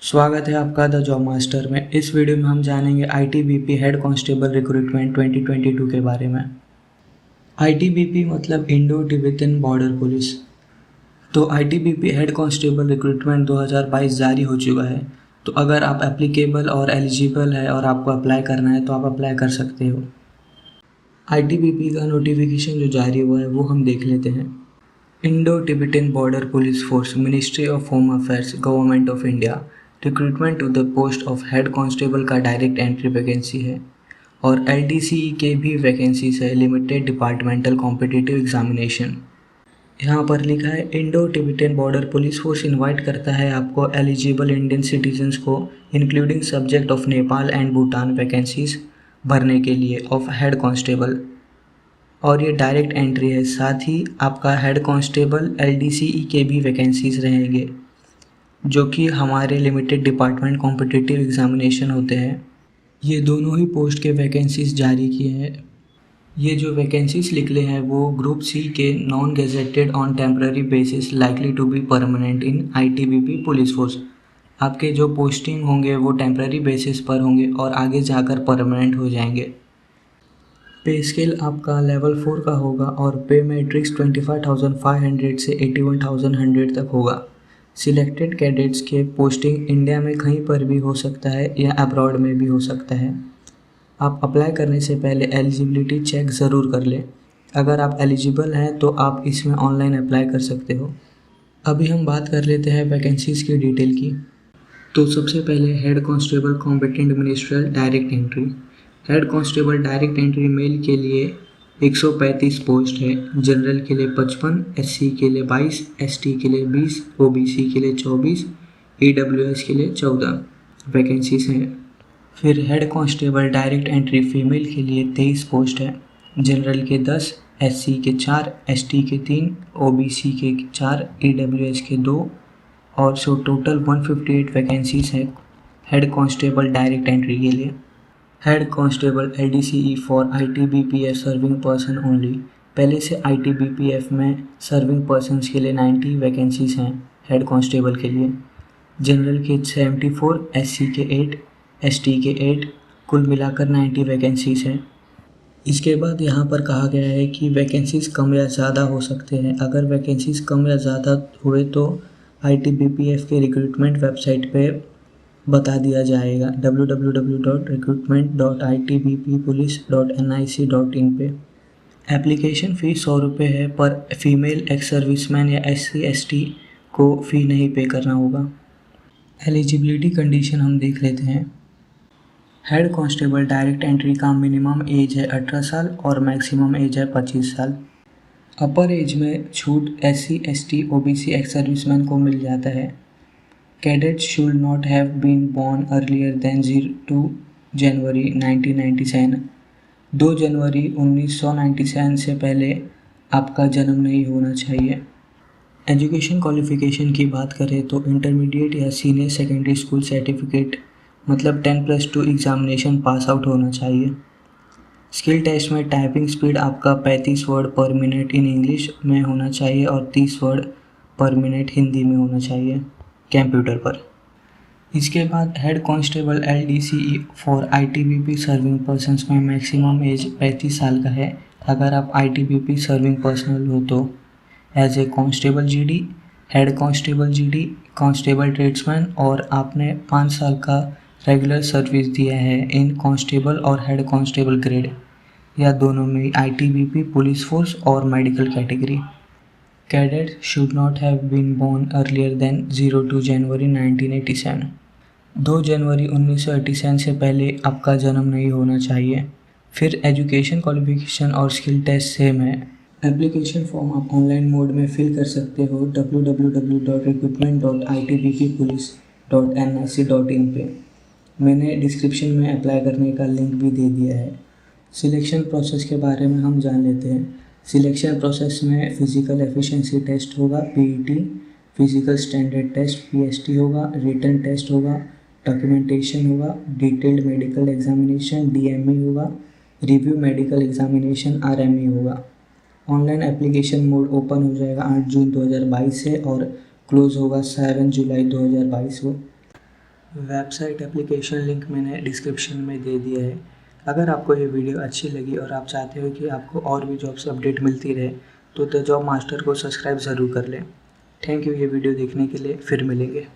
स्वागत है आपका द जॉब मास्टर में। इस वीडियो में हम जानेंगे आईटीबीपी हेड कांस्टेबल रिक्रूटमेंट 2022 के बारे में। आईटीबीपी मतलब इंडो तिब्बतन बॉर्डर पुलिस। तो आईटीबीपी हेड कांस्टेबल रिक्रूटमेंट 2022 जारी हो चुका है। तो अगर आप एप्लीकेबल और एलिजिबल है और आपको अप्लाई करना है तो आप अप्लाई कर सकते हो। आईटीबीपी का नोटिफिकेशन जो जारी हुआ है वो हम देख लेते हैं। Indo Tibetan border police force, ministry of home affairs, government of India. Recruitment to the post of head constable का डायरेक्ट एंट्री वैकेंसी है और एलडीसीई के भी वैकेंसीज है, लिमिटेड डिपार्टमेंटल कॉम्पिटिटिव एग्जामिनेशन। यहाँ पर लिखा है Indo Tibetan border police force invite करता है आपको एलिजिबल इंडियन सिटीजन्स को including subject of Nepal and Bhutan vacancies भरने के लिए ऑफ हेड कांस्टेबल, और ये डायरेक्ट एंट्री है। साथ ही आपका हेड कांस्टेबल एलडीसीई के भी वैकेंसीज रहेंगे जो कि हमारे लिमिटेड डिपार्टमेंट कॉम्पिटिटिव एग्जामिनेशन होते हैं। ये दोनों ही पोस्ट के वैकेंसीज जारी किए हैं। ये जो वैकेंसीज निकले हैं वो ग्रुप सी के non gazetted on temporary basis likely to be permanent in ITBP police force. आपके जो पोस्टिंग होंगे वो टेम्पररी बेसिस पर होंगे और आगे जाकर परमानेंट हो जाएंगे। पे स्केल आपका लेवल 4 का होगा और पे मैट्रिक्स 25,500 से 81,100 तक होगा। सिलेक्टेड कैडेट्स के पोस्टिंग इंडिया में कहीं पर भी हो सकता है या अब्रॉड में भी हो सकता है। आप अप्लाई करने से पहले एलिजिबिलिटी चेक ज़रूर कर लें। अगर आप एलिजिबल हैं तो आप इसमें ऑनलाइन अप्लाई कर सकते हो। अभी हम बात कर लेते हैं वैकेंसीज़ की डिटेल की। तो सबसे पहले head constable competent ministerial direct entry. Head constable direct entry male के लिए 135 पोस्ट है। जनरल के लिए 55, एससी के लिए 22, एसटी के लिए 20, ओबीसी के लिए 24, ईडब्ल्यूएस के लिए 14 वैकेंसीज हैं। फिर head constable direct entry female के लिए 23 पोस्ट है। जनरल के 10, एससी के 4, एसटी के 3, ओबीसी के 4, ईडब्ल्यूएस के 2 और सो टोटल 158 वैकेंसीज हैं हेड कांस्टेबल डायरेक्ट एंट्री के लिए। Head constable LDCE for ITBPF serving person only. पहले से आईटीबीपीएफ में सर्विंग पर्सनस के लिए 90 वैकेंसीज हैं हेड कांस्टेबल के लिए। जनरल के 74, एससी के 8, एसटी के 8, कुल मिलाकर 90 वैकेंसीज हैं। इसके बाद यहाँ पर कहा गया है कि वैकेंसीज कम या ज़्यादा हो सकते हैं। अगर वैकेंसीज कम या ज़्यादा हुए तो आईटीबीपीएफ के रिक्रूटमेंट वेबसाइट पे बता दिया जाएगा www.recruitment.itbppolice.nic.in पे। एप्लीकेशन फ़ीस 100 रुपये है पर फीमेल एक्स सर्विसमैन या SC/ST को फ़ी नहीं पे करना होगा। एलिजिबिलिटी कंडीशन हम देख लेते हैं। हेड कांस्टेबल डायरेक्ट एंट्री का मिनिमम एज है 18 साल और मैक्सिमम एज है 25 साल। अपर एज में छूट SC/ST OBC एक्स सर्विसमैन को मिल जाता है। Cadets should not have been born earlier than 2 जनवरी 1997। 2 जनवरी 1997 से पहले आपका जन्म नहीं होना चाहिए। एजुकेशन क्वालिफिकेशन की बात करें तो इंटरमीडिएट या सीनियर सेकेंडरी स्कूल सर्टिफिकेट मतलब 10+2 एग्जामिनेशन पास आउट होना चाहिए। स्किल टेस्ट में टाइपिंग स्पीड आपका 35 वर्ड पर मिनट इन इंग्लिश में होना चाहिए और 30 वर्ड पर मिनट हिंदी में होना चाहिए कंप्यूटर पर। इसके बाद head constable LDCE for ITBP serving persons में मैक्सिमम एज 35 साल का है। अगर आप आईटीबीपी सर्विंग पर्सनल हो तो as a constable GD, head constable GD, constable tradesman और आपने 5 साल का रेगुलर सर्विस दिया है इन कांस्टेबल और हेड कांस्टेबल ग्रेड या दोनों में आईटीबीपी पुलिस फोर्स और medical category. Cadets should not have been born earlier than 2 जनवरी 1987। 2 जनवरी 1987 से पहले आपका जन्म नहीं होना चाहिए। फिर एजुकेशन क्वालिफिकेशन और स्किल टेस्ट सेम है। एप्लीकेशन फॉर्म आप ऑनलाइन मोड में फिल कर सकते हो www.recruitment.itbppolice.nic.in पे। मैंने डिस्क्रिप्शन में अप्लाई करने का लिंक भी दे दिया है। सिलेक्शन प्रोसेस के बारे में हम जान लेते हैं। सिलेक्शन प्रोसेस में फिज़िकल एफिशिएंसी टेस्ट होगा PET, physical standard test PST होगा, रिटन टेस्ट होगा, डॉक्यूमेंटेशन होगा, डिटेल्ड मेडिकल एग्जामिनेशन DME होगा, रिव्यू मेडिकल एग्जामिनेशन RME होगा। ऑनलाइन एप्लीकेशन मोड ओपन हो जाएगा 8 जून 2022 से और क्लोज़ होगा 7 जुलाई 2022 को। वेबसाइट एप्लीकेशन लिंक मैंने डिस्क्रिप्शन में दे दिया है। अगर आपको ये वीडियो अच्छी लगी और आप चाहते हो कि आपको और भी जॉब से अपडेट मिलती रहे तो द जॉब मास्टर को सब्सक्राइब ज़रूर कर लें। थैंक यू ये वीडियो देखने के लिए, फिर मिलेंगे।